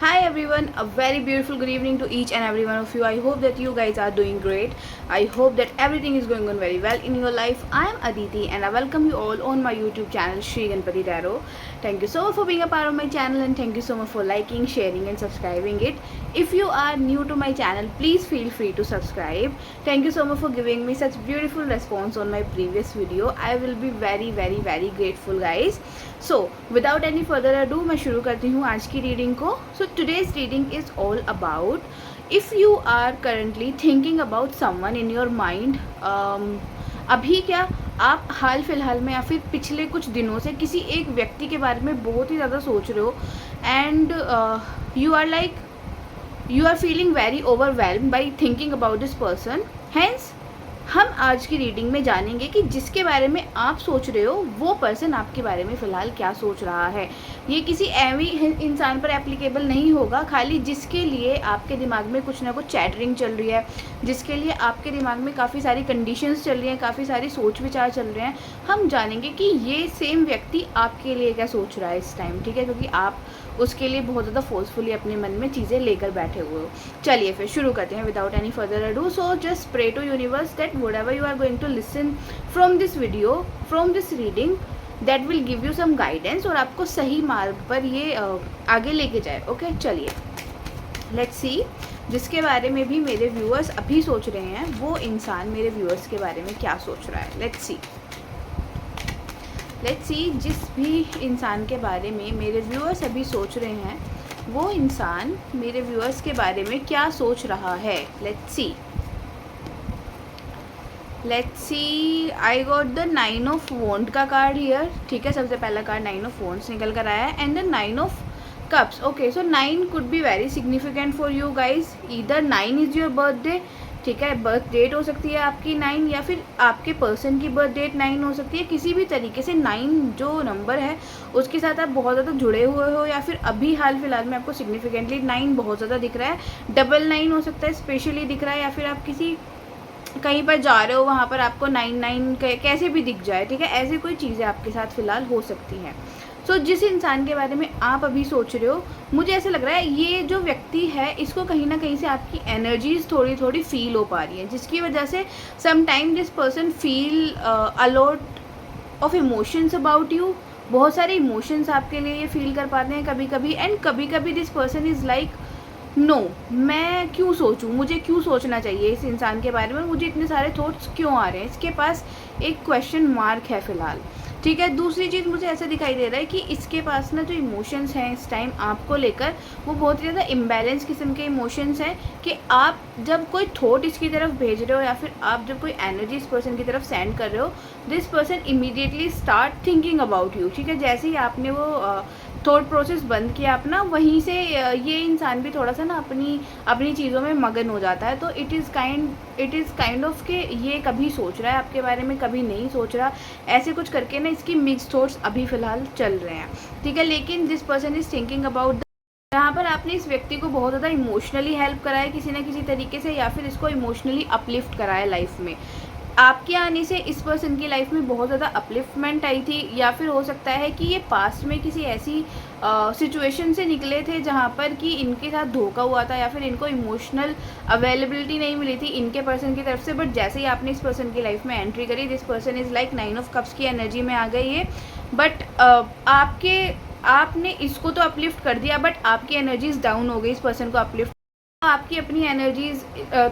Hi everyone, a very beautiful good evening to each and every one of you. I hope that you guys are doing great. I hope that everything is going on very well in your life. I am Aditi and I welcome you all on my YouTube channel Shri Ganpati Tarot. Thank you so much for being a part of my channel and thank you so much for liking, sharing and subscribing it. If you are new to my channel, please feel free to subscribe. Thank you so much for giving me such beautiful response on my previous video. I will be very grateful guys. So without any further ado मैं शुरू करती हूँ आज की reading को. So today's reading is all about if you are currently thinking about someone in your mind. अभी क्या आप हाल फिलहाल में या फिर पिछले कुछ दिनों से किसी एक व्यक्ति के बारे में बहुत ही ज़्यादा सोच रहे हो and you are feeling very overwhelmed by thinking about this person. Hence हम आज की रीडिंग में जानेंगे कि जिसके बारे में आप सोच रहे हो वो पर्सन आपके बारे में फ़िलहाल क्या सोच रहा है. ये किसी एवी इंसान पर एप्लीकेबल नहीं होगा, खाली जिसके लिए आपके दिमाग में कुछ ना कुछ चैटरिंग चल रही है, जिसके लिए आपके दिमाग में काफ़ी सारी कंडीशंस चल रही हैं, काफ़ी सारी सोच विचार चल रहे हैं. हम जानेंगे कि ये सेम व्यक्ति आपके लिए क्या सोच रहा है इस टाइम. ठीक है, क्योंकि आप उसके लिए बहुत ज़्यादा फोर्सफुली अपने मन में चीज़ें लेकर बैठे हुए हो. चलिए फिर शुरू करते हैं without any further ado. So just pray to universe that whatever you are going to listen from this video, from this reading, that will give you some guidance और आपको सही मार्ग पर ये आगे लेके जाए. ओके चलिए लेट्स सी जिसके बारे में भी मेरे व्यूअर्स अभी सोच रहे हैं वो इंसान मेरे व्यूअर्स के बारे में क्या सोच रहा है. लेट्स सी जिस भी इंसान के बारे में मेरे व्यूअर्स अभी सोच रहे हैं वो इंसान मेरे व्यूअर्स के बारे में क्या सोच रहा है. Let's see I got the 9 of wand का कार्ड हियर. ठीक है, सबसे पहला कार्ड 9 ऑफ वॉन्ड्स निकल कर आया है and the 9 of cups. Okay, so 9 could be very significant for you guys. Either 9 is your birthday. ठीक है, बर्थ डेट हो सकती है आपकी 9 या फिर आपके पर्सन की बर्थ डेट 9 हो सकती है. किसी भी तरीके से 9 जो नंबर है उसके साथ आप बहुत ज़्यादा जुड़े हुए हो या फिर अभी हाल फिलहाल में आपको सिग्निफिकेंटली 9 बहुत ज़्यादा दिख रहा है. डबल 9 हो सकता है स्पेशली दिख रहा है, या फिर आप किसी कहीं पर जा रहे हो वहाँ पर आपको 9 कैसे भी दिख जाए. ठीक है, ऐसी कोई चीज़ें आपके साथ फ़िलहाल हो सकती हैं. सो जिस इंसान के बारे में आप अभी सोच रहे हो, मुझे ऐसा लग रहा है ये जो व्यक्ति है इसको कहीं ना कहीं से आपकी एनर्जीज थोड़ी फील हो पा रही है, जिसकी वजह से some time this person feel a lot of emotions about you. बहुत सारे इमोशंस आपके लिए ये फील कर पाते हैं कभी कभी, एंड कभी कभी this person is like no मैं क्यों सोचूं, मुझे क्यों सोचना चाहिए इस इंसान के बारे में, मुझे इतने सारे थॉट्स क्यों आ रहे हैं. इसके पास एक क्वेश्चन मार्क है फ़िलहाल. ठीक है, दूसरी चीज़ मुझे ऐसा दिखाई दे रहा है कि इसके पास ना जो इमोशंस हैं इस टाइम आपको लेकर वो बहुत ही ज़्यादा इम्बैलेंस किस्म के इमोशंस हैं कि आप जब कोई थॉट इसकी तरफ भेज रहे हो या फिर आप जब कोई एनर्जी इस पर्सन की तरफ सेंड कर रहे हो, this person immediately start thinking about you. ठीक है, जैसे ही आपने वो थॉट प्रोसेस बंद किया अपना, वहीं से ये इंसान भी थोड़ा सा ना अपनी चीज़ों में मगन हो जाता है. तो इट इज़ काइंड ऑफ कि ये कभी सोच रहा है आपके बारे में, कभी नहीं सोच रहा, ऐसे कुछ करके ना इसकी मिक्स थॉट्स अभी फ़िलहाल चल रहे हैं. ठीक है, लेकिन this person is thinking about जहाँ पर आपने इस व्यक्ति को बहुत ज़्यादा इमोशनली हेल्प करा है किसी न किसी तरीके से, या फिर इसको इमोशनली अपलिफ्ट करा है लाइफ में. आपके आने से इस पर्सन की लाइफ में बहुत ज़्यादा अपलिफ्टमेंट आई थी, या फिर हो सकता है कि ये पास्ट में किसी ऐसी सिचुएशन से निकले थे जहाँ पर कि इनके साथ धोखा हुआ था या फिर इनको इमोशनल अवेलेबिलिटी नहीं मिली थी इनके पर्सन की तरफ से. बट जैसे ही आपने इस पर्सन की लाइफ में एंट्री करी, this person is like 9 of cups की एनर्जी में आ गई है. बट आपने इसको तो अपलिफ्ट कर दिया, बट आपकी एनर्जीज डाउन हो गई इस पर्सन को अपलिफ्ट. आपकी अपनी एनर्जीज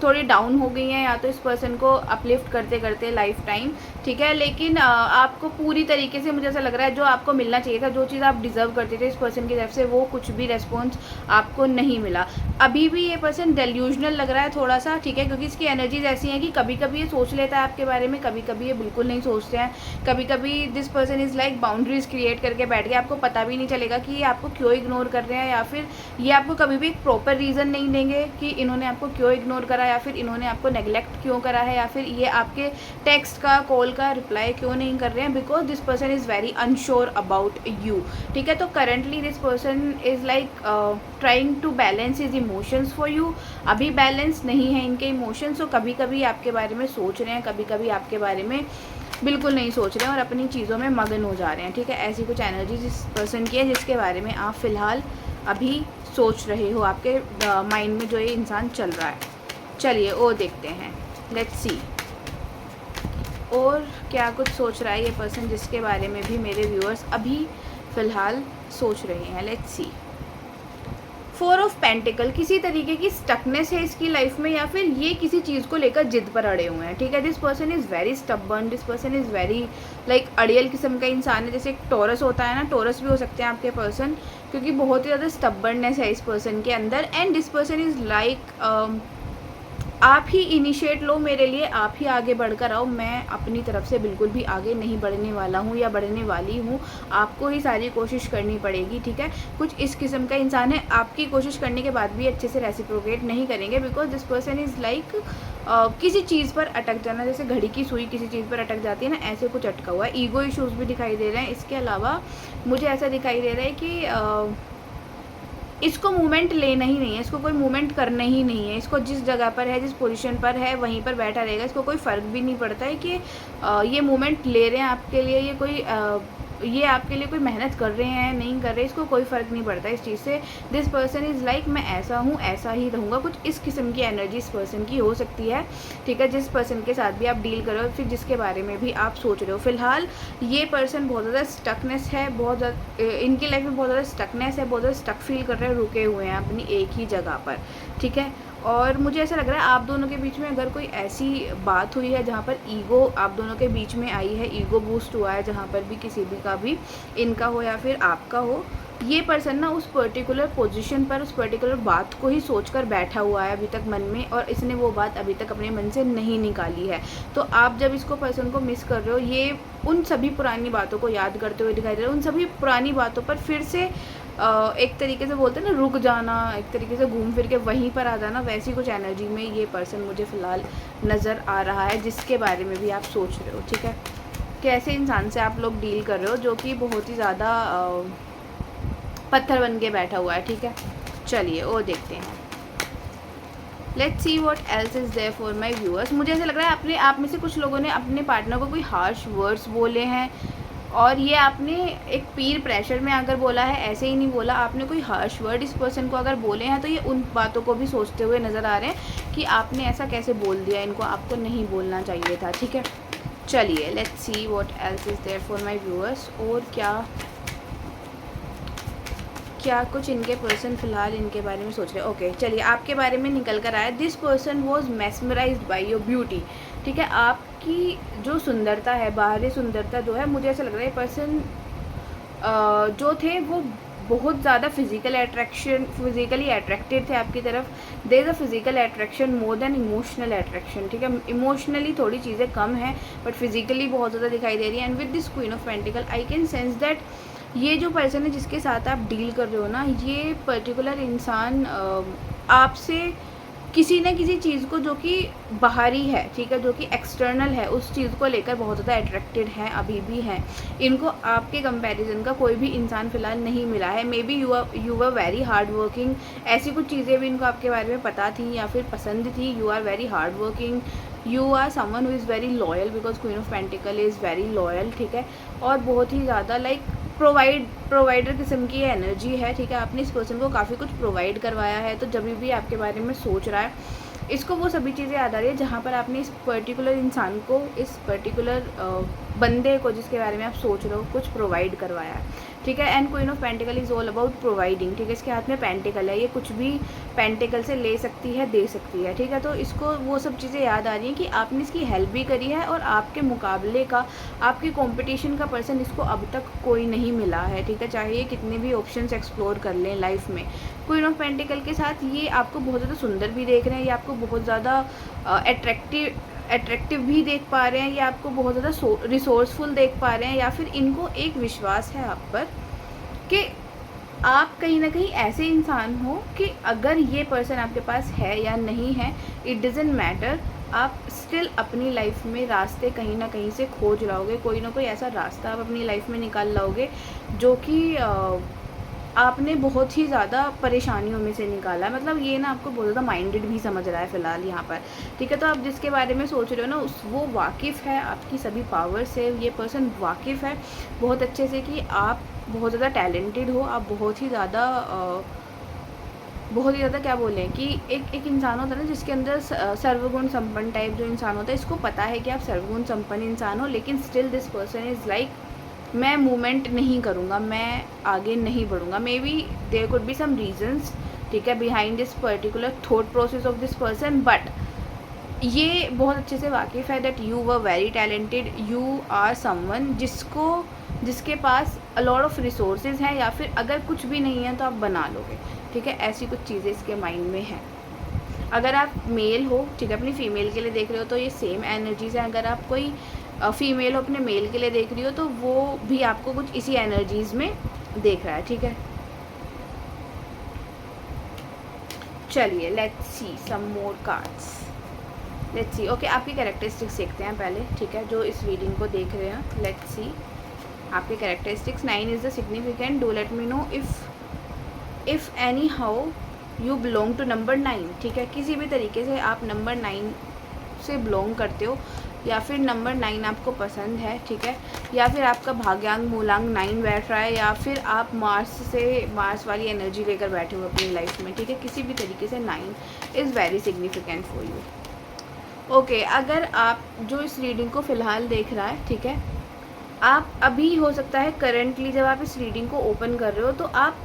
थोड़ी डाउन हो गई हैं या तो इस पर्सन को अपलिफ्ट करते करते लाइफ टाइम. ठीक है, लेकिन आपको पूरी तरीके से मुझे ऐसा लग रहा है जो आपको मिलना चाहिए था, जो चीज़ आप डिज़र्व करते थे इस पर्सन की तरफ से, वो कुछ भी रेस्पॉन्स आपको नहीं मिला. अभी भी ये पर्सन डेल्यूजनल लग रहा है थोड़ा सा. ठीक है, क्योंकि इसकी एनर्जीज ऐसी हैं कि कभी कभी ये सोच लेता है आपके बारे में, कभी कभी ये बिल्कुल नहीं सोचते हैं. कभी कभी this person is like boundaries create करके बैठ गया, आपको पता भी नहीं चलेगा कि ये आपको क्यों इग्नोर कर रहे हैं, या फिर ये आपको कभी भी एक प्रॉपर रीज़न नहीं देंगे कि इन्होंने आपको क्यों इग्नोर करा, या फिर इन्होंने आपको नेग्लेक्ट क्यों करा है, या फिर ये आपके टेक्स्ट का कॉल का रिप्लाई क्यों नहीं कर रहे हैं. Because this person is very unsure about you. ठीक है, तो currently this person is like trying to balance his emotions for you. अभी बैलेंस नहीं है इनके इमोशंस, तो कभी कभी आपके बारे में सोच रहे हैं, कभी कभी आपके बारे में बिल्कुल नहीं सोच रहे हैं और अपनी चीज़ों में मगन हो जा रहे हैं. ठीक है, ऐसी कुछ एनर्जी जिस पर्सन की है जिसके बारे में आप फ़िलहाल अभी सोच रहे हो, आपके माइंड में जो ये इंसान चल रहा है। चलिए और देखते हैं, लेट्स सी और क्या कुछ सोच रहा है ये पर्सन जिसके बारे में भी मेरे व्यूअर्स अभी फ़िलहाल सोच रहे हैं। Let's C. 4 ऑफ पेंटिकल, किसी तरीके की स्टकनेस है इसकी लाइफ में, या फिर ये किसी चीज़ को लेकर जिद पर अड़े हुए हैं। ठीक है, this person is very stubborn, this person is very like अड़ियल किस्म का इंसान है। जैसे एक टॉरस होता है ना, टॉरस भी हो सकते हैं आपके पर्सन, क्योंकि बहुत ही ज़्यादा स्टबर्ननेस है इस पर्सन के अंदर। And this person is like आप ही इनिशिएट लो मेरे लिए, आप ही आगे बढ़कर आओ, मैं अपनी तरफ से बिल्कुल भी आगे नहीं बढ़ने वाला हूँ या बढ़ने वाली हूँ, आपको ही सारी कोशिश करनी पड़ेगी। ठीक है, कुछ इस किस्म का इंसान है, आपकी कोशिश करने के बाद भी अच्छे से रेसिप्रोकेट नहीं करेंगे, because this person is like किसी चीज़ पर अटक जाना, जैसे घड़ी की सुई किसी चीज़ पर अटक जाती है ना, ऐसे कुछ अटका हुआ है। ईगो इश्यूज़ भी दिखाई दे रहे हैं। इसके अलावा मुझे ऐसा दिखाई दे रहा है कि इसको मूवमेंट लेना ही नहीं है, इसको कोई मूवमेंट करना ही नहीं है। इसको जिस जगह पर है, जिस पोजीशन पर है, वहीं पर बैठा रहेगा। इसको कोई फ़र्क भी नहीं पड़ता है कि ये मूवमेंट ले रहे हैं आपके लिए, ये आपके लिए कोई मेहनत कर रहे हैं नहीं कर रहे, इसको कोई फ़र्क नहीं पड़ता इस चीज़ से। दिस पर्सन इज़ लाइक मैं ऐसा हूँ, ऐसा ही रहूँगा। कुछ इस किस्म की एनर्जी इस पर्सन की हो सकती है। ठीक है, जिस पर्सन के साथ भी आप डील कर रहे हो, फिर जिसके बारे में भी आप सोच रहे हो, फ़िलहाल ये पर्सन बहुत ज़्यादा स्टकनेस है, बहुत ज़्यादा इनकी लाइफ में बहुत ज़्यादा स्टकनेस है, बहुत ज़्यादा स्टक फील कर रहे हैं, रुके हुए हैं अपनी एक ही जगह पर। ठीक है, और मुझे ऐसा लग रहा है आप दोनों के बीच में अगर कोई ऐसी बात हुई है जहाँ पर ईगो आप दोनों के बीच में आई है, ईगो बूस्ट हुआ है, जहाँ पर भी किसी भी का भी, इनका हो या फिर आपका हो, ये पर्सन ना उस पर्टिकुलर पोजीशन पर उस पर्टिकुलर बात को ही सोचकर बैठा हुआ है अभी तक मन में, और इसने वो बात अभी तक अपने मन से नहीं निकाली है। तो आप जब इसको पर्सन को मिस कर रहे हो, ये उन सभी पुरानी बातों को याद करते हुए दिखाई दे रहे हो, उन सभी पुरानी बातों पर फिर से एक तरीके से बोलते हैं ना रुक जाना, एक तरीके से घूम फिर के वहीं पर आ जाना, वैसी कुछ एनर्जी में ये पर्सन मुझे फ़िलहाल नज़र आ रहा है, जिसके बारे में भी आप सोच रहे हो। ठीक है, कैसे इंसान से आप लोग डील कर रहे हो जो कि बहुत ही ज़्यादा पत्थर बन के बैठा हुआ है। ठीक है, चलिए और देखते हैं, let's see what else is there for my viewers. मुझे ऐसा लग रहा है आप में से कुछ लोगों ने अपने पार्टनर को कोई हार्श वर्ड्स बोले हैं, और ये आपने एक पीर प्रेशर में आकर बोला है, ऐसे ही नहीं बोला, आपने कोई हार्श वर्ड इस पर्सन को अगर बोले हैं तो ये उन बातों को भी सोचते हुए नज़र आ रहे हैं कि आपने ऐसा कैसे बोल दिया इनको, आपको नहीं बोलना चाहिए था। ठीक है, चलिए let's see what else is there for my viewers, और क्या कुछ इनके पर्सन फ़िलहाल इनके बारे में सोच रहे हैं। ओके, चलिए आपके बारे में निकल कर आया, this person was mesmerised by your beauty. ठीक है, आपकी जो सुंदरता है, बाहरी सुंदरता जो है, मुझे ऐसा लग रहा है पर्सन जो थे वो बहुत ज़्यादा फिज़िकली अट्रैक्टेड थे आपकी तरफ। There is a physical attraction more than emotional attraction. ठीक है, इमोशनली थोड़ी चीज़ें कम हैं, बट फिज़िकली बहुत ज़्यादा दिखाई दे रही है। And with this queen of pentacle I can sense that ये जो पर्सन है जिसके साथ आप डील कर रहे हो ना, ये पर्टिकुलर इंसान आपसे किसी न किसी चीज़ को जो कि बाहरी है, ठीक है, जो कि एक्सटर्नल है, उस चीज़ को लेकर बहुत ज़्यादा अट्रैक्टेड हैं, अभी भी हैं। इनको आपके कंपैरिजन का कोई भी इंसान फ़िलहाल नहीं मिला है। Maybe you are very hard working, ऐसी कुछ चीज़ें भी इनको आपके बारे में पता थी या फिर पसंद थी। You are very hard working, you are someone who is very loyal, because queen of pentacle is very loyal. ठीक है, और बहुत ही ज़्यादा लाइक प्रोवाइडर किस्म की एनर्जी है। ठीक है, आपने इस पर्सन को काफ़ी कुछ प्रोवाइड करवाया है, तो जब भी आपके बारे में सोच रहा है, इसको वो सभी चीज़ें याद आ रही है जहाँ पर आपने इस पर्टिकुलर इंसान को, इस पर्टिकुलर बंदे को जिसके बारे में आप सोच रहे हो, कुछ प्रोवाइड करवाया है। ठीक है, and queen of pentacle is all about providing. ठीक है, इसके हाथ में पेंटिकल है, ये कुछ भी पेंटिकल से ले सकती है, दे सकती है। ठीक है, तो इसको वो सब चीज़ें याद आ रही हैं कि आपने इसकी हेल्प भी करी है, और आपके मुकाबले का, आपके कंपटीशन का पर्सन इसको अब तक कोई नहीं मिला है। ठीक है, चाहे ये कितने भी ऑप्शंस एक्सप्लोर कर लें लाइफ में, क्वीन ऑफ पेंटिकल के साथ ये आपको बहुत ज़्यादा सुंदर भी देख रहे हैं, ये आपको बहुत ज़्यादा अट्रैक्टिव भी देख पा रहे हैं, या आपको बहुत ज़्यादा रिसोर्सफुल देख पा रहे हैं, या फिर इनको एक विश्वास है आप पर कि आप कहीं ना कहीं ऐसे इंसान हो कि अगर ये पर्सन आपके पास है या नहीं है, इट डजेंट मैटर, आप स्टिल अपनी लाइफ में रास्ते कहीं ना कहीं से खोज लाओगे, कोई ना कोई ऐसा रास्ता आप अपनी लाइफ में निकाल लाओगे जो कि आपने बहुत ही ज़्यादा परेशानियों में से निकाला है। मतलब ये ना आपको बहुत ज़्यादा माइंडेड भी समझ रहा है फ़िलहाल यहाँ पर। ठीक है, तो आप जिसके बारे में सोच रहे हो ना, वो वाकिफ़ है आपकी सभी पावर से। ये पर्सन वाकिफ़ है बहुत अच्छे से कि आप बहुत ज़्यादा टैलेंटेड हो, आप बहुत ही ज़्यादा बहुत ही ज़्यादा क्या बोलें कि एक इंसान होता है ना जिसके अंदर सर्वगुण संपन्न टाइप जो इंसान होता है, इसको पता है कि आप सर्वगुण संपन्न इंसान हो, लेकिन still this person is like मैं मूवमेंट नहीं करूँगा, मैं आगे नहीं बढ़ूँगा। May be there could be some reasons, ठीक है, behind this particular thought process of this person, but ये बहुत अच्छे से वाकिफ़ है that you were very talented, you are someone जिसके पास अ लॉट ऑफ रिसोर्सेज हैं, या फिर अगर कुछ भी नहीं है तो आप बना लोगे, ठीक है, ऐसी कुछ चीज़ें इसके माइंड में हैं। अगर आप मेल हो, ठीक है, अपनी फ़ीमेल के लिए देख रहे हो तो ये सेम एनर्जीज़ हैं। अगर आप कोई फ़ीमेल हो अपने मेल के लिए देख रही हो तो वो भी आपको कुछ इसी एनर्जीज़ में देख रहा है, ठीक है। चलिए let's see some more cards, let's see. Okay, आपकी कैरेक्टरिस्टिक्स देखते हैं पहले, ठीक है, जो इस रीडिंग को देख रहे हैं। लेट्स सी आपके characteristics. 9 is the significant, do let me know if any how you belong to number 9, ठीक है, किसी भी तरीके से आप नंबर 9 से बिलोंग करते हो, या फिर नंबर 9 आपको पसंद है, ठीक है, या फिर आपका भाग्यांग मूलांग 9 बैठ रहा है, या फिर आप मार्स वाली एनर्जी लेकर बैठे हो अपनी लाइफ में, ठीक है, किसी भी तरीके से 9 is very significant for you. Okay, अगर आप जो इस रीडिंग को फ़िलहाल देख रहा है, ठीक है, आप अभी हो सकता है करंटली जब आप इस रीडिंग को ओपन कर रहे हो तो आप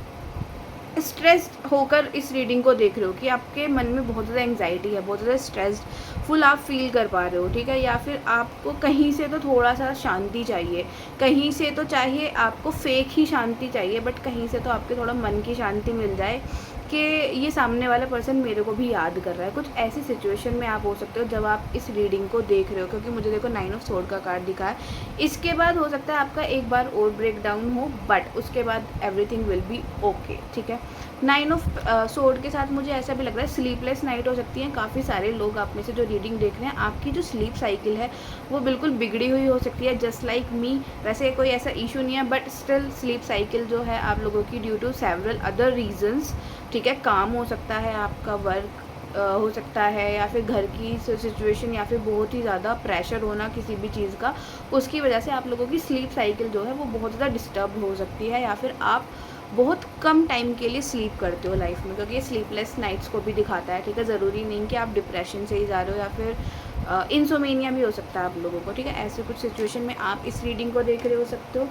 स्ट्रेस्ड होकर इस रीडिंग को देख रहे हो कि आपके मन में बहुत ज़्यादा एंग्जाइटी है, बहुत ज़्यादा स्ट्रेस्ड फुल आप फील कर पा रहे हो, ठीक है, या फिर आपको कहीं से तो थोड़ा सा शांति चाहिए, कहीं से तो चाहिए आपको फेक ही शांति चाहिए, बट कहीं से तो आपके थोड़ा मन की शांति मिल जाए कि ये सामने वाला पर्सन मेरे को भी याद कर रहा है। कुछ ऐसी सिचुएशन में आप हो सकते हो जब आप इस रीडिंग को देख रहे हो, क्योंकि मुझे देखो 9 ऑफ सोर्ड का कार्ड दिखा है। इसके बाद हो सकता है आपका एक बार और ब्रेक डाउन हो, बट उसके बाद एवरीथिंग विल बी ओके, ठीक है। 9 ऑफ सोर्ड के साथ मुझे ऐसा भी लग रहा है स्लीपलेस नाइट हो सकती है। काफ़ी सारे लोग आप में से जो रीडिंग देख रहे हैं, आपकी जो स्लीप साइकिल है वो बिल्कुल बिगड़ी हुई हो सकती है, जस्ट लाइक मी। वैसे कोई ऐसा इशू नहीं है, बट स्टिल स्लीप साइकिल जो है आप लोगों की due to several other reasons, ठीक है, काम हो सकता है, आपका वर्क हो सकता है, या फिर घर की सिचुएशन, या फिर बहुत ही ज़्यादा प्रेशर होना किसी भी चीज़ का, उसकी वजह से आप लोगों की स्लीप साइकिल जो है वो बहुत ज़्यादा डिस्टर्ब हो सकती है, या फिर आप बहुत कम टाइम के लिए स्लीप करते हो लाइफ में, क्योंकि ये स्लीपलेस नाइट्स को भी दिखाता है, ठीक है। ज़रूरी नहीं कि आप डिप्रेशन से ही जा रहे हो, या फिर इंसोमेनिया भी हो सकता है आप लोगों को, ठीक है। ऐसे कुछ सिचुएशन में आप इस रीडिंग को देख रहे हो सकते हो,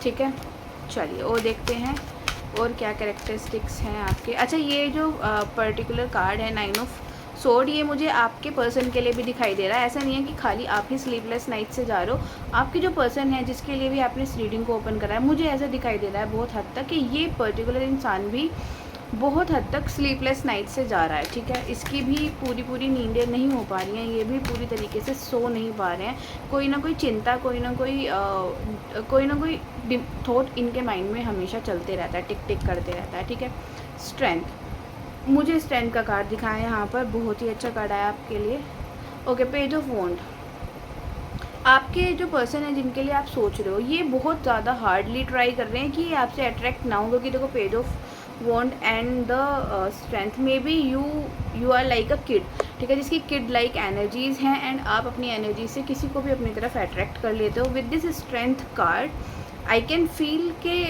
ठीक है। चलिए और देखते हैं और क्या कैरेक्टरिस्टिक्स हैं आपके। अच्छा, ये जो पर्टिकुलर कार्ड है 9 ऑफ सोर्ड, ये मुझे आपके पर्सन के लिए भी दिखाई दे रहा है। ऐसा नहीं है कि खाली आप ही स्लीपलेस नाइट से जा रहे हो, आपकी जो पर्सन है जिसके लिए भी आपने इस रीडिंग को ओपन करा है, मुझे ऐसा दिखाई दे रहा है बहुत हद तक कि ये पर्टिकुलर इंसान भी बहुत हद तक स्लीपलेस नाइट से जा रहा है, ठीक है। इसकी भी पूरी नींदें नहीं हो पा रही हैं, ये भी पूरी तरीके से सो नहीं पा रहे हैं। कोई ना कोई चिंता, कोई ना कोई थॉट इनके माइंड में हमेशा चलते रहता है, टिक टिक करते रहता है, ठीक है। स्ट्रेंथ, मुझे स्ट्रेंथ का कार्ड दिखा है यहाँ पर, बहुत ही अच्छा कार्ड आया आपके लिए। ओके, पेज ऑफ वॉन्ड, आपके जो पर्सन है जिनके लिए आप सोच रहे हो, ये बहुत ज़्यादा हार्डली ट्राई कर रहे हैं कि आपसे अट्रैक्ट ना हो, क्योंकि देखो page of wand and the strength, maybe you are like a kid, ठीक है, जिसकी किड लाइक एनर्जीज़ हैं, एंड आप अपनी एनर्जी से किसी को भी अपनी तरफ अट्रैक्ट कर लेते हो। With this strength card I can feel कि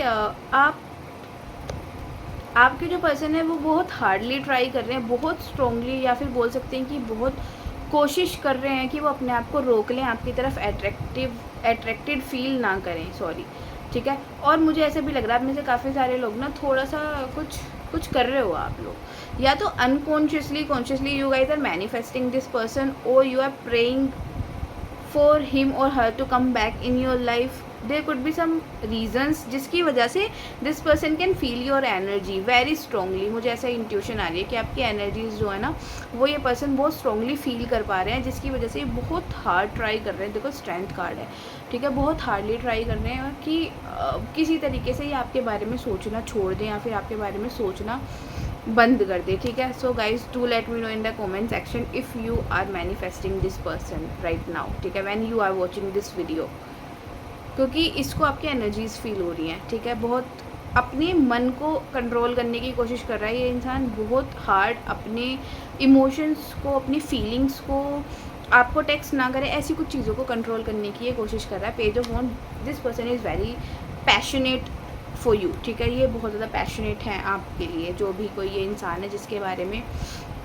आपके जो पर्सन है वो बहुत हार्डली ट्राई कर रहे हैं, बहुत स्ट्रॉन्गली, या फिर बोल सकते हैं कि बहुत कोशिश कर रहे हैं कि वो अपने आप को रोक लें, आपकी तरफ अट्रैक्टेड फील ना करें, सॉरी, ठीक है। और मुझे ऐसा भी लग रहा है आप में से काफ़ी सारे लोग ना थोड़ा सा कुछ कर रहे हो आप लोग, या तो unconsciously, consciously you guys are manifesting this person, और you are praying for him और her to come back in your life. There could be some reasons जिसकी वजह से this person can feel your energy very strongly. मुझे ऐसा intuition आ रही है कि आपकी एनर्जीज जो है ना वो ये पर्सन बहुत स्ट्रॉन्गली फील कर पा रहे हैं, जिसकी वजह से ये बहुत हार्ड ट्राई कर रहे हैं। देखो स्ट्रेंथ कार्ड है, ठीक है, बहुत हार्डली ट्राई कर रहे हैं कि किसी तरीके से ये आपके बारे में सोचना छोड़ दें, या फिर आपके बारे में सोचना बंद कर दे, ठीक है। So guys do let me know in the comment section if you are manifesting this person right now, ठीक है, when you are watching this video, क्योंकि इसको आपकी एनर्जीज फील हो रही हैं, ठीक है। बहुत अपने मन को कंट्रोल करने की कोशिश कर रहा है ये इंसान, बहुत हार्ड अपने इमोशंस को, अपनी फीलिंग्स को आपको टेक्स्ट ना करे, ऐसी कुछ चीज़ों को कंट्रोल करने की ये कोशिश कर रहा है। Page of wand, this person is very passionate for you, ठीक है। ये बहुत ज़्यादा पैशनेट हैं आपके लिए, जो भी कोई ये इंसान है जिसके बारे में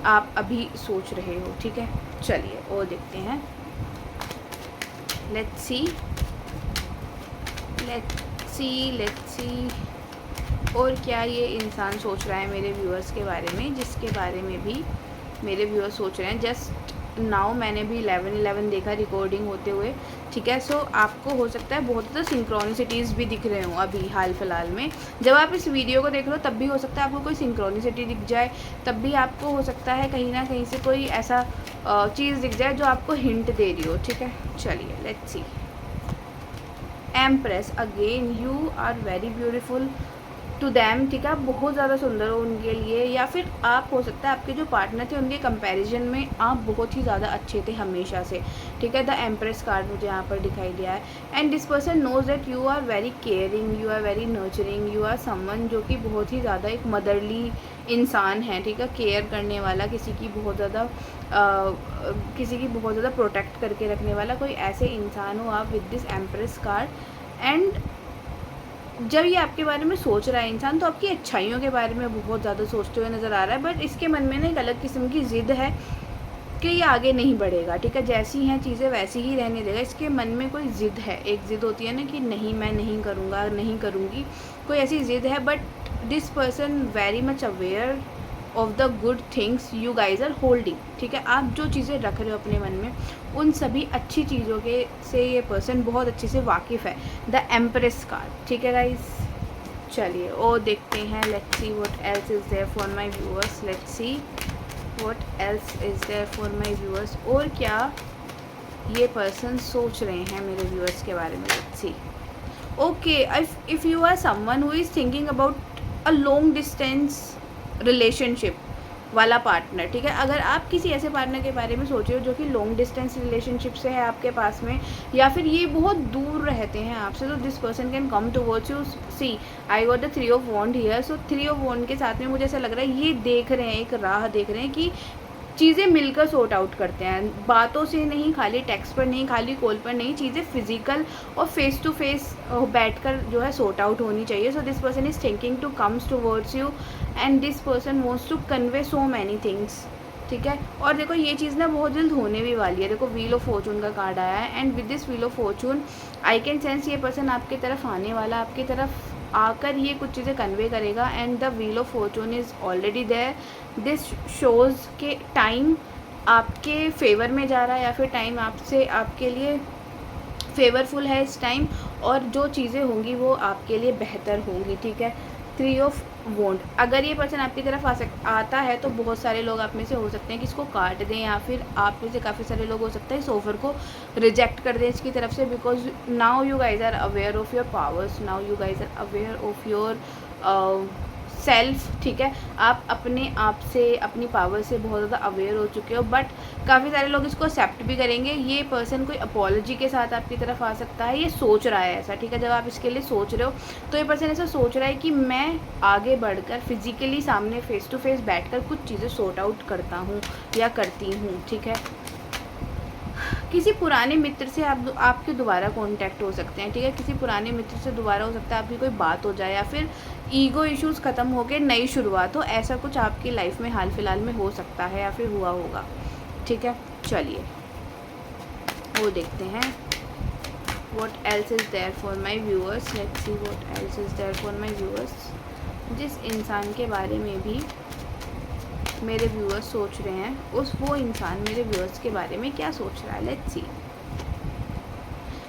आप अभी सोच रहे हो, ठीक है। चलिए और देखते हैं, लेट्स सी और क्या ये इंसान सोच रहा है मेरे व्यूअर्स के बारे में, जिसके बारे में भी मेरे व्यूअर्स सोच रहे हैं। जस्ट नाउ मैंने भी 11/11 देखा रिकॉर्डिंग होते हुए, ठीक है। सो आपको हो सकता है बहुत ज़्यादा सिंक्रोनिसिटीज़ भी दिख रहे हों अभी हाल फिलहाल में। जब आप इस वीडियो को देख रहे हो तब भी हो सकता है आपको कोई सिंक्रोनिसिटी दिख जाए, तब भी आपको हो सकता है कहीं ना कहीं से कोई ऐसा चीज़ दिख जाए जो आपको हिंट दे रही हो, ठीक है। चलिए let's see. Empress, again you are very beautiful to them, ठीक है। आप बहुत ज़्यादा सुंदर हो उनके लिए, या फिर आप हो सकता है आपके जो पार्टनर थे उनके कंपैरिजन में आप बहुत ही ज़्यादा अच्छे थे हमेशा से, ठीक है। द एम्प्रेस कार्ड मुझे यहाँ पर दिखाई दिया है। And this person knows that you are very caring, you are very nurturing, you are someone जो कि बहुत ही ज़्यादा एक मदरली इंसान है, ठीक है। केयर करने वाला, किसी की बहुत ज़्यादा प्रोटेक्ट करके रखने वाला कोई ऐसे इंसान हो आप with this empress card. And जब ये आपके बारे में सोच रहा है इंसान, तो आपकी अच्छाइयों के बारे में बहुत ज़्यादा सोचते हुए नज़र आ रहा है, बट इसके मन में ना एक अलग किस्म की ज़िद है कि ये आगे नहीं बढ़ेगा, ठीक है। जैसी हैं चीज़ें वैसी ही रहने देगा। इसके मन में कोई ज़िद है, एक ज़िद होती है ना कि नहीं मैं नहीं करूँगा, नहीं करूँगी, कोई ऐसी ज़िद है। But this person very much aware of the good things you guys are holding, ठीक है। आप जो चीज़ें रख रहे हो अपने मन में, उन सभी अच्छी चीज़ों के से ये पर्सन बहुत अच्छे से वाकिफ़ है। द एम्प्रेस कार्ड, ठीक है गाइज। चलिए और देखते हैं, let's see what else is there for my viewers, let's see what else is there for my viewers. और क्या ये पर्सन सोच रहे हैं मेरे व्यूअर्स के बारे में, let's see. Okay, if you are someone who is thinking about a long distance relationship वाला पार्टनर, ठीक है। अगर आप किसी ऐसे पार्टनर के बारे में सोच रहे हो जो कि लॉन्ग डिस्टेंस रिलेशनशिप से है आपके पास में, या फिर ये बहुत दूर रहते हैं आपसे, तो this person can come towards you. See I got the 3 of wand here. So 3 of wand के साथ में मुझे ऐसा लग रहा है ये देख रहे हैं, एक राह देख रहे हैं कि चीज़ें मिलकर सॉर्ट आउट करते हैं, बातों से नहीं, खाली टेक्स्ट पर नहीं, खाली कॉल पर नहीं, चीज़ें फिजिकल और फेस टू फेस बैठकर जो है सॉर्ट आउट होनी चाहिए। So this person is thinking to comes towards you and this person wants to convey so many things, ठीक है। और देखो ये चीज़ ना बहुत जल्द होने भी वाली है। देखो व्हील ऑफ फॉर्चून का कार्ड आया है, and with this wheel of Fortune I can sense ये पर्सन आपकी तरफ आने वाला, आपकी तरफ आकर ये कुछ चीज़ें कन्वे करेगा। And the wheel of fortune is already there. This shows के टाइम आपके फेवर में जा रहा है, या फिर टाइम आपसे आपके लिए फेवरफुल है इस टाइम, और जो चीज़ें होंगी वो आपके लिए बेहतर होंगी, ठीक है। 3 ऑफ वॉन्ड, अगर ये पर्सन आपकी तरफ आता है तो बहुत सारे लोग आप में से हो सकते हैं कि इसको काट दें, या फिर आप में से काफ़ी सारे लोग हो सकते हैं इस ऑफर को रिजेक्ट कर दें इसकी तरफ से, because now you guys are aware of your powers, now you guys are aware of yourself, ठीक है। आप अपने आप से, अपनी पावर से बहुत ज़्यादा अवेयर हो चुके हो, बट काफ़ी सारे लोग इसको एक्सेप्ट भी करेंगे। ये पर्सन कोई अपॉलॉजी के साथ आपकी तरफ आ सकता है, ये सोच रहा है ऐसा, ठीक है। जब आप इसके लिए सोच रहे हो तो ये पर्सन ऐसा सोच रहा है कि मैं आगे बढ़कर फिजिकली सामने फेस टू फेस बैठकर कुछ चीज़ें सॉर्ट आउट करता हूँ या करती हूँ, ठीक है। किसी पुराने मित्र से आपके दोबारा कांटेक्ट हो सकते हैं, ठीक है। किसी पुराने मित्र से दोबारा हो सकता है आपकी कोई बात हो जाए, या फिर ईगो इश्यूज़ ख़त्म होकर नई शुरुआत हो, ऐसा कुछ आपकी लाइफ में हाल फिलहाल में हो सकता है या फिर हुआ होगा, ठीक है। चलिए वो देखते हैं, what else is there for my viewers, let's see what else is there for my viewers. जिस इंसान के बारे में भी मेरे व्यूअर्स सोच रहे हैं, वो इंसान मेरे व्यूअर्स के बारे में क्या सोच रहा है, let's C.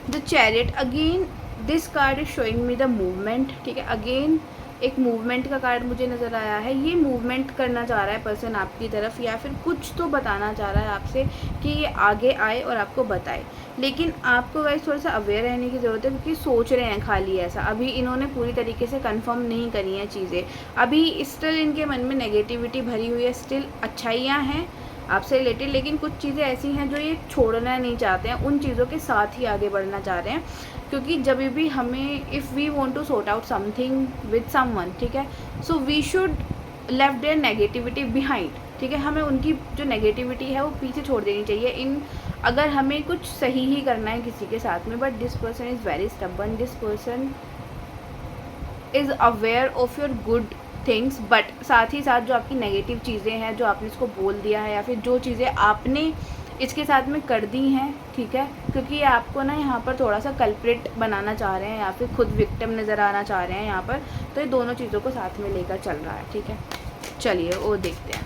The chariot, again this card is showing me the movement, ठीक है। अगेन एक मूवमेंट का कार्ड मुझे नज़र आया है। ये मूवमेंट करना चाह रहा है पर्सन आपकी तरफ, या फिर कुछ तो बताना चाह रहा है आपसे कि ये आगे आए और आपको बताए, लेकिन आपको गाइस थोड़ा सा अवेयर रहने की ज़रूरत है, क्योंकि सोच रहे हैं खाली ऐसा। अभी इन्होंने पूरी तरीके से कंफर्म नहीं करी हैं चीज़ें, अभी स्टिल इनके मन में नेगेटिविटी भरी हुई है, स्टिल अच्छाइयाँ हैं आपसे रिलेटेड, लेकिन कुछ चीज़ें ऐसी हैं जो ये छोड़ना नहीं चाहते हैं, उन चीज़ों के साथ ही आगे बढ़ना चाह रहे हैं। क्योंकि जब भी हमें, if we want to sort out something with someone, ठीक है, so we should left their negativity behind, ठीक है। हमें उनकी जो नेगेटिविटी है वो पीछे छोड़ देनी चाहिए, अगर हमें कुछ सही ही करना है किसी के साथ में। But this person is very stubborn, this person is aware of your good things, but साथ ही साथ जो आपकी नेगेटिव चीज़ें हैं, जो आपने इसको बोल दिया है या फिर जो चीज़ें आपने इसके साथ में कर दी हैं, ठीक है, क्योंकि ये आपको ना यहाँ पर थोड़ा सा कल्प्रिट बनाना चाह रहे हैं या फिर खुद विक्टिम नज़र आना चाह रहे हैं यहाँ पर, तो ये दोनों चीज़ों को साथ में लेकर चल रहा है, ठीक है। चलिए वो देखते हैं,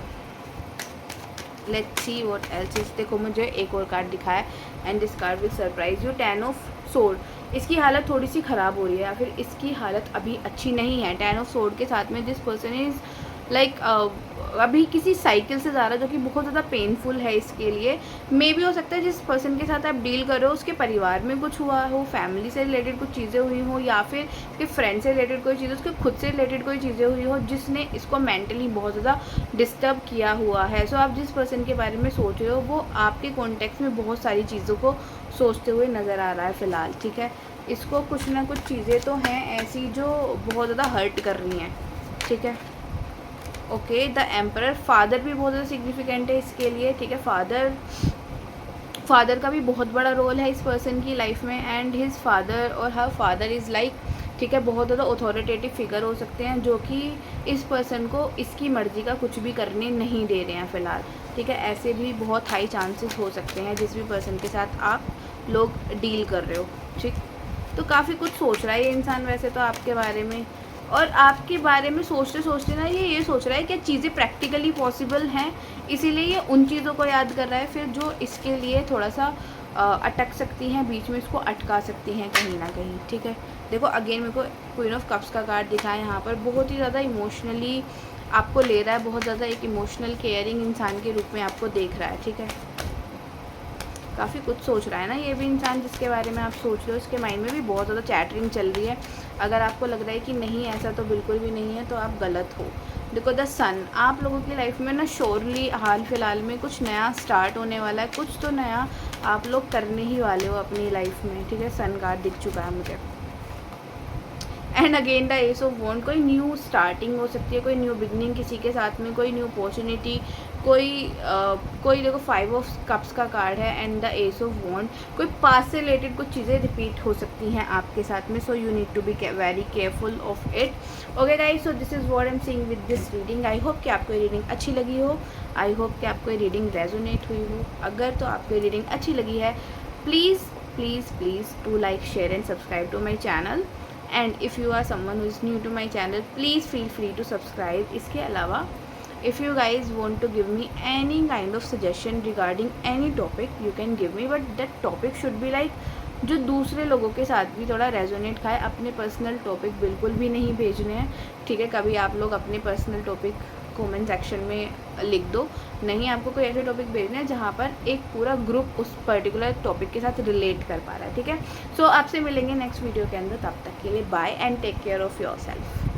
let's see what else is. देखो मुझे एक और कार्ड दिखाया, and this card will surprise you, 10 of sword. इसकी हालत थोड़ी सी ख़राब हो रही है या फिर इसकी हालत अभी अच्छी नहीं है। 10 ऑफ सोर्ड के साथ में दिस पर्सन इज़ लाइक अभी किसी साइकिल से जा रहा है जो कि बहुत ज़्यादा पेनफुल है इसके लिए। मे भी हो सकता है जिस पर्सन के साथ आप डील कर रहे हो उसके परिवार में कुछ हुआ हो, फैमिली से रिलेटेड कुछ चीज़ें हुई हो, या फिर उसके फ्रेंड से रिलेटेड कोई चीज़, उसके खुद से रिलेटेड कोई चीज़ें हुई हो जिसने इसको मेंटली बहुत ज़्यादा डिस्टर्ब किया हुआ है। सो आप जिस पर्सन के बारे में सोच रहे हो वो आपके कॉन्टेक्स्ट में बहुत सारी चीज़ों को सोचते हुए नज़र आ रहा है फ़िलहाल, ठीक है। इसको कुछ ना कुछ चीज़ें तो हैं ऐसी जो बहुत ज़्यादा हर्ट कर रही हैं, ठीक है। ओके, द एम्परर, फादर भी बहुत ज़्यादा सिग्निफिकेंट है इसके लिए, ठीक है। फादर का भी बहुत बड़ा रोल है इस पर्सन की लाइफ में, एंड हिज फादर और हर फादर इज़ लाइक, ठीक है, बहुत ज़्यादा अथॉरिटेटिव फिगर हो सकते हैं जो कि इस पर्सन को इसकी मर्ज़ी का कुछ भी करने नहीं दे रहे हैं फ़िलहाल, ठीक है। ऐसे भी बहुत हाई चांसेस हो सकते हैं जिस भी पर्सन के साथ आप लोग डील कर रहे हो, ठीक। तो काफ़ी कुछ सोच रहा है ये इंसान वैसे तो आपके बारे में, और आपके बारे में सोचते सोचते ना ये सोच रहा है कि चीज़ें प्रैक्टिकली पॉसिबल हैं, इसीलिए ये उन चीज़ों को याद कर रहा है फिर जो इसके लिए थोड़ा सा अटक सकती हैं, बीच में इसको अटका सकती हैं कहीं ना कहीं, ठीक है। देखो अगेन मेरे को क्वीन ऑफ कप्स का कार्ड दिखा है यहाँ पर, बहुत ही ज़्यादा इमोशनली आपको ले रहा है, बहुत ज़्यादा एक इमोशनल केयरिंग इंसान के रूप में आपको देख रहा है, ठीक है। काफ़ी कुछ सोच रहा है ना ये भी इंसान जिसके बारे में आप सोच रहे हो, इसके माइंड में भी बहुत ज़्यादा चैटरिंग चल रही है। अगर आपको लग रहा है कि नहीं ऐसा तो बिल्कुल भी नहीं है तो आप गलत हो। देखो द सन, आप लोगों की लाइफ में ना श्योरली हाल फिलहाल में कुछ नया स्टार्ट होने वाला है, कुछ तो नया आप लोग करने ही वाले हो अपनी लाइफ में, ठीक है। सन कार्ड दिख चुका है मुझे, and again the ace of wand, कोई न्यू स्टार्टिंग हो सकती है, कोई न्यू बिगनिंग किसी के साथ में, कोई न्यू अपॉर्चुनिटी, कोई देखो 5 ऑफ कप्स का कार्ड है and the ace of wand, कोई पास से रिलेटेड कुछ चीज़ें रिपीट हो सकती हैं आपके साथ में, so you need to be very careful of it. Okay guys, so this is what I am seeing with this reading. I hope कि आपको ये रीडिंग अच्छी लगी हो, आई होप कि आपको ये रीडिंग रेजोनेट हुई हो। अगर तो आपको ये रीडिंग अच्छी लगी है please please please do like, share and subscribe to my channel, and if you are someone who is new to my channel please feel free to subscribe। इसके अलावा if you guys want to give me any kind of suggestion regarding any topic you can give me, but that topic should be like जो दूसरे लोगों के साथ भी थोड़ा resonate खाए। अपने पर्सनल टॉपिक बिल्कुल भी नहीं भेजने हैं, ठीक है। कभी आप लोग अपने पर्सनल टॉपिक कमेंट सेक्शन में लिख दो, नहीं आपको कोई ऐसे टॉपिक भेजना है जहाँ पर एक पूरा ग्रुप उस पर्टिकुलर टॉपिक के साथ रिलेट कर पा रहा है, ठीक है। सो आपसे मिलेंगे नेक्स्ट वीडियो के अंदर, तब तक के लिए bye and take care of your self.